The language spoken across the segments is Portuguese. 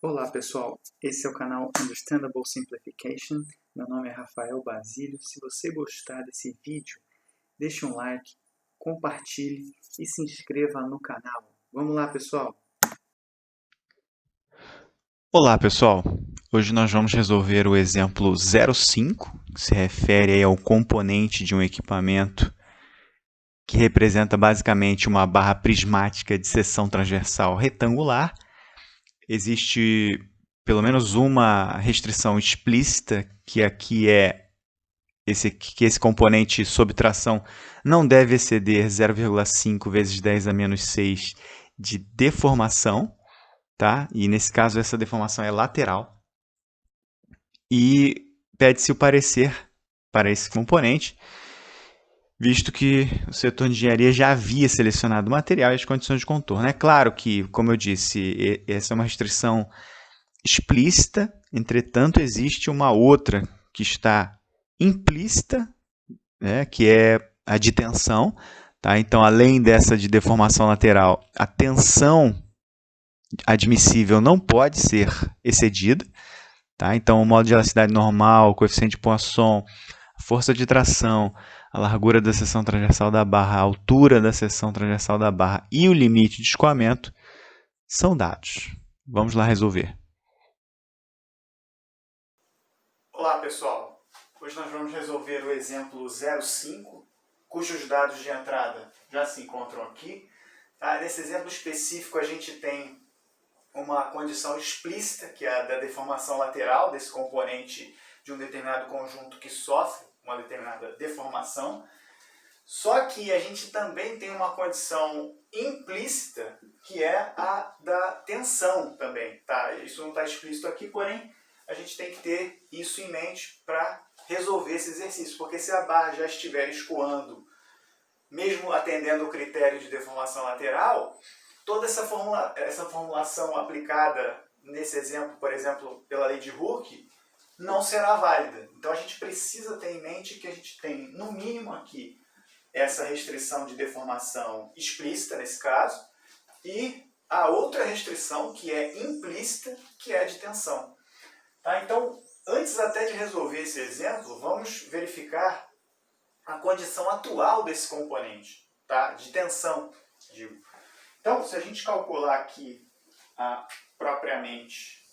Olá pessoal, esse é o canal Understandable Simplification, meu nome é Rafael Basílio. Se você gostar desse vídeo, deixe um like, compartilhe e se inscreva no canal. Vamos lá pessoal! Olá pessoal, hoje nós vamos resolver o exemplo 05, que se refere aí ao componente de um equipamento que representa basicamente uma barra prismática de seção transversal retangular. Existe pelo menos uma restrição explícita, que aqui é que esse componente sob tração não deve exceder 0,5 vezes 10 a menos 6 de deformação, tá? E nesse caso essa deformação é lateral. E pede-se o parecer para esse componente, visto que o setor de engenharia já havia selecionado o material e as condições de contorno. É claro que, como eu disse, essa é uma restrição explícita, entretanto, existe uma outra que está implícita, né, que é a de tensão. Tá? Então, além dessa de deformação lateral, a tensão admissível não pode ser excedida. Tá? Então, o modo de elasticidade normal, o coeficiente de Poisson, a força de tração, a largura da seção transversal da barra, a altura da seção transversal da barra e o limite de escoamento são dados. Vamos lá resolver. Olá pessoal, hoje nós vamos resolver o exemplo 05, cujos dados de entrada já se encontram aqui. Tá? Nesse exemplo específico a gente tem uma condição explícita, que é a da deformação lateral desse componente de um determinado conjunto que sofre uma determinada deformação. Só que a gente também tem uma condição implícita, que é a da tensão também. Tá? Isso não está explícito aqui, porém a gente tem que ter isso em mente para resolver esse exercício, porque se a barra já estiver escoando, mesmo atendendo o critério de deformação lateral, toda essa formulação aplicada nesse exemplo, por exemplo, pela lei de Hooke, não será válida. Então a gente precisa ter em mente que a gente tem, no mínimo aqui, essa restrição de deformação explícita, nesse caso, e a outra restrição, que é implícita, que é a de tensão. Tá? Então, antes até de resolver esse exemplo, vamos verificar a condição atual desse componente, tá? De tensão, digo. Então, se a gente calcular aqui propriamente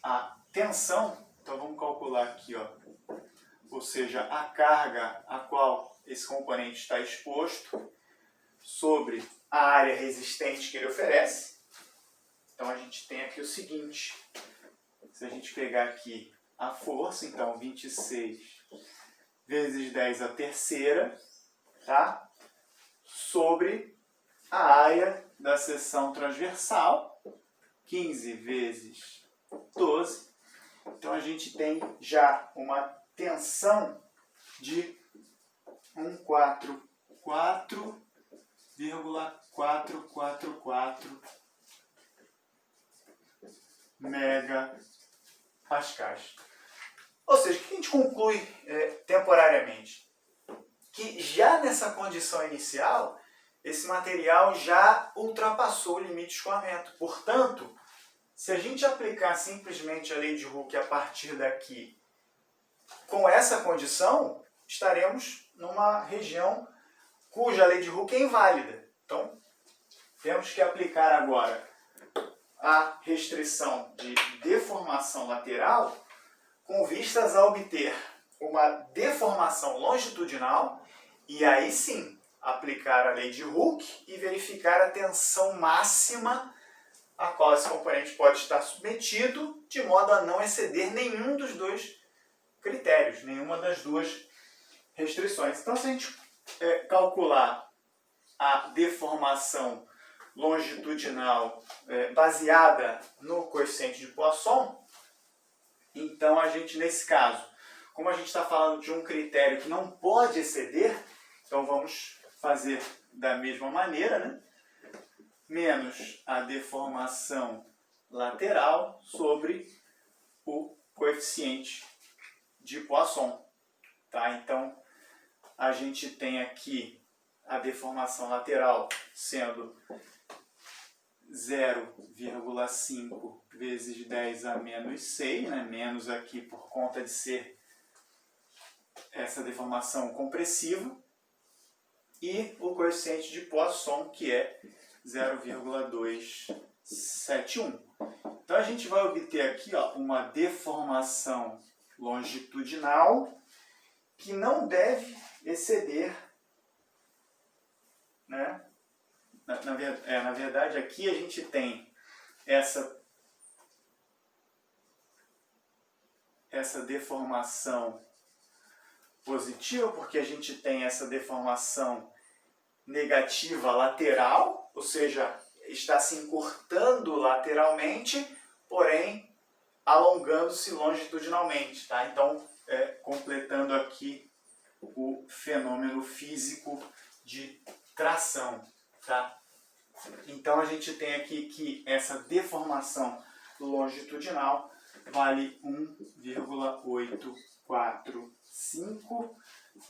a tensão, então vamos calcular aqui, ó, ou seja, a carga a qual esse componente está exposto sobre a área resistente que ele oferece. Então a gente tem aqui o seguinte, se a gente pegar aqui a força, então 26 vezes 10 a terceira, tá? Sobre a área da seção transversal, 15 vezes 12. Então a gente tem já uma tensão de 144,444 megapascais. Ou seja, o que a gente conclui temporariamente? Que já nessa condição inicial, esse material já ultrapassou o limite de escoamento. Portanto, se a gente aplicar simplesmente a lei de Hooke a partir daqui, com essa condição, estaremos numa região cuja lei de Hooke é inválida. Então, temos que aplicar agora a restrição de deformação lateral com vistas a obter uma deformação longitudinal e aí sim aplicar a lei de Hooke e verificar a tensão máxima a qual esse componente pode estar submetido, de modo a não exceder nenhum dos dois critérios, nenhuma das duas restrições. Então, se a gente calcular a deformação longitudinal baseada no coeficiente de Poisson, então a gente, nesse caso, como a gente está falando de um critério que não pode exceder, então vamos fazer da mesma maneira, né? Menos a deformação lateral sobre o coeficiente de Poisson. Tá? Então, a gente tem aqui a deformação lateral sendo 0,5 vezes 10 a menos 6, né? Menos aqui por conta de ser essa deformação compressiva, e o coeficiente de Poisson, que é 0,271. Então a gente vai obter aqui, ó, uma deformação longitudinal que não deve exceder, né? Na verdade, aqui a gente tem essa deformação positiva, porque a gente tem essa deformação negativa lateral, ou seja, está se encurtando lateralmente, porém alongando-se longitudinalmente, tá? Então, completando aqui o fenômeno físico de tração, tá? Então a gente tem aqui que essa deformação longitudinal vale 1,845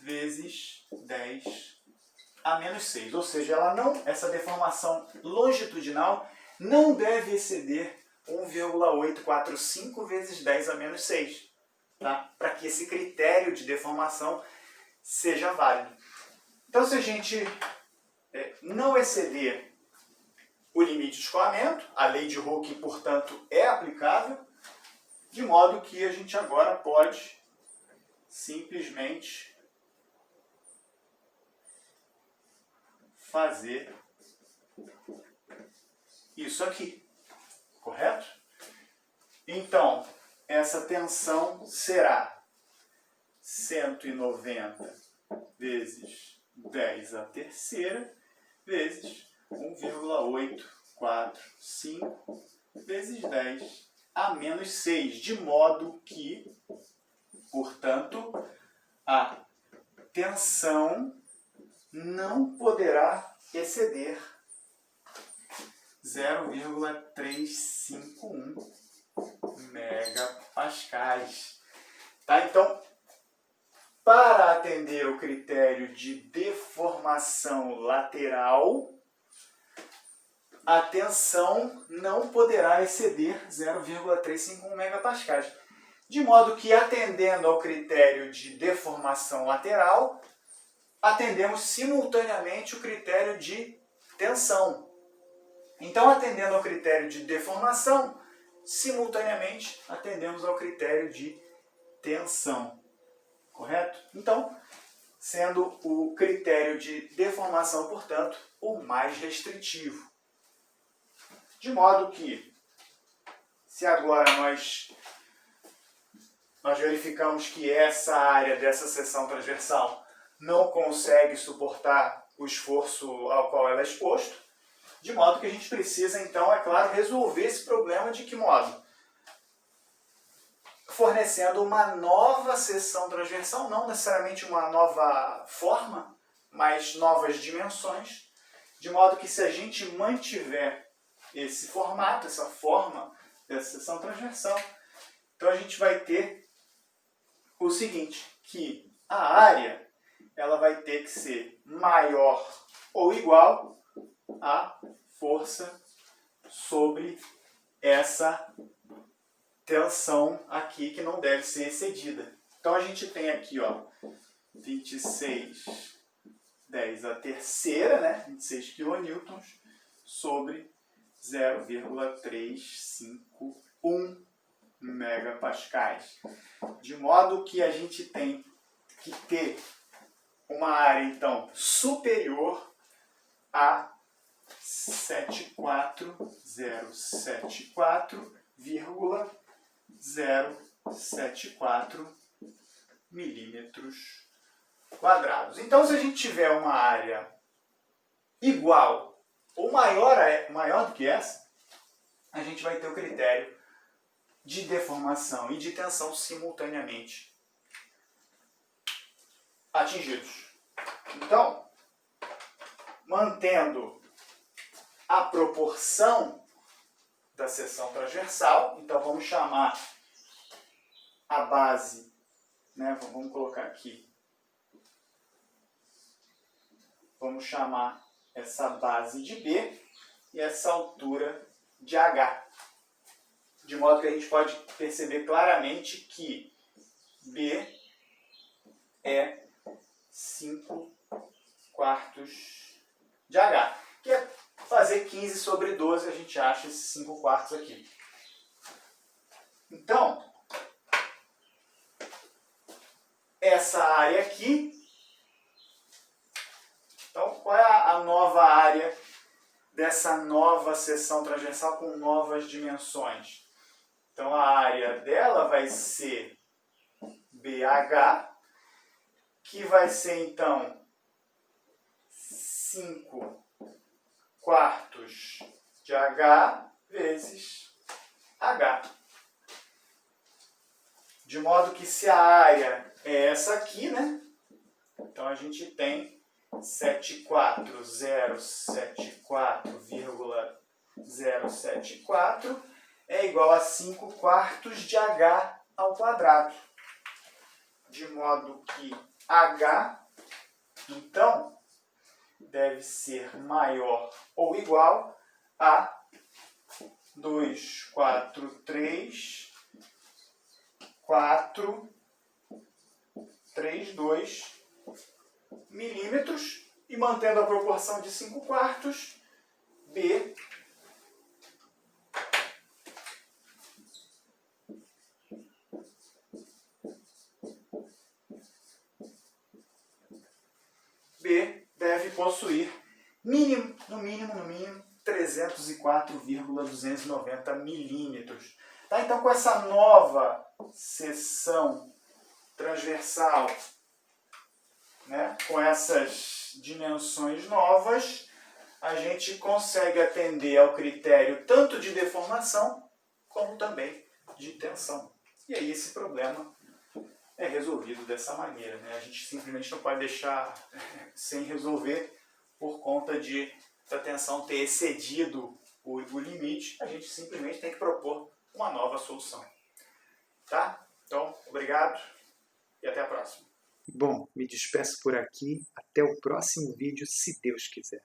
vezes 10 a menos 6. Ou seja, essa deformação longitudinal não deve exceder 1,845 vezes 10 a menos 6. Tá? Para que esse critério de deformação seja válido. Então, se a gente não exceder o limite de escoamento, a lei de Hooke, portanto, é aplicável, de modo que a gente agora pode simplesmente fazer isso aqui, correto? Então, essa tensão será 190 vezes 10 a terceira vezes 1,845 vezes 10 a menos 6, de modo que, portanto, a tensão não poderá exceder 0,351 megapascais. Tá? Então, para atender o critério de deformação lateral, a tensão não poderá exceder 0,351 megapascais. De modo que, atendendo ao critério de deformação lateral, atendemos simultaneamente o critério de tensão. Então, atendendo ao critério de deformação, simultaneamente atendemos ao critério de tensão. Correto? Então, sendo o critério de deformação, portanto, o mais restritivo. De modo que, se agora nós verificamos que essa área dessa seção transversal não consegue suportar o esforço ao qual ela é exposto, de modo que a gente precisa, então, é claro, resolver esse problema de que modo? Fornecendo uma nova seção transversal, não necessariamente uma nova forma, mas novas dimensões, de modo que se a gente mantiver esse formato, essa forma dessa seção transversal, então a gente vai ter o seguinte, que a área ela vai ter que ser maior ou igual à força sobre essa tensão aqui que não deve ser excedida. Então a gente tem aqui, ó, 26 10 a terceira, né, 26 kN sobre 0,351 megapascais. De modo que a gente tem que ter uma área, então, superior a 74074,074 milímetros quadrados. Então, se a gente tiver uma área igual ou maior do que essa, a gente vai ter o critério de deformação e de tensão simultaneamente atingidos. Então, mantendo a proporção da seção transversal, então vamos chamar a base, né, vamos colocar aqui, vamos chamar essa base de B, e essa altura de H. De modo que a gente pode perceber claramente que B é 5/4 de H. Que é fazer 15 sobre 12, a gente acha esses 5/4 aqui. Então, essa área aqui, então qual é a nova área dessa nova seção transversal com novas dimensões? Então a área dela vai ser BH, que vai ser então 5/4 de H vezes H. De modo que se a área é essa aqui, né? Então a gente tem 74074,074 é igual a 5/4 de H ao quadrado. De modo que H, então, deve ser maior ou igual a 243,432 milímetros. E mantendo a proporção de 5/4, B deve possuir no mínimo 304,290 milímetros. Tá? Então, com essa nova seção transversal, né, com essas dimensões novas, a gente consegue atender ao critério tanto de deformação como também de tensão. E aí esse problema é resolvido dessa maneira, né? A gente simplesmente não pode deixar sem resolver por conta da tensão ter excedido o limite. A gente simplesmente tem que propor uma nova solução. Tá? Então, obrigado e até a próxima. Bom, me despeço por aqui. Até o próximo vídeo, se Deus quiser.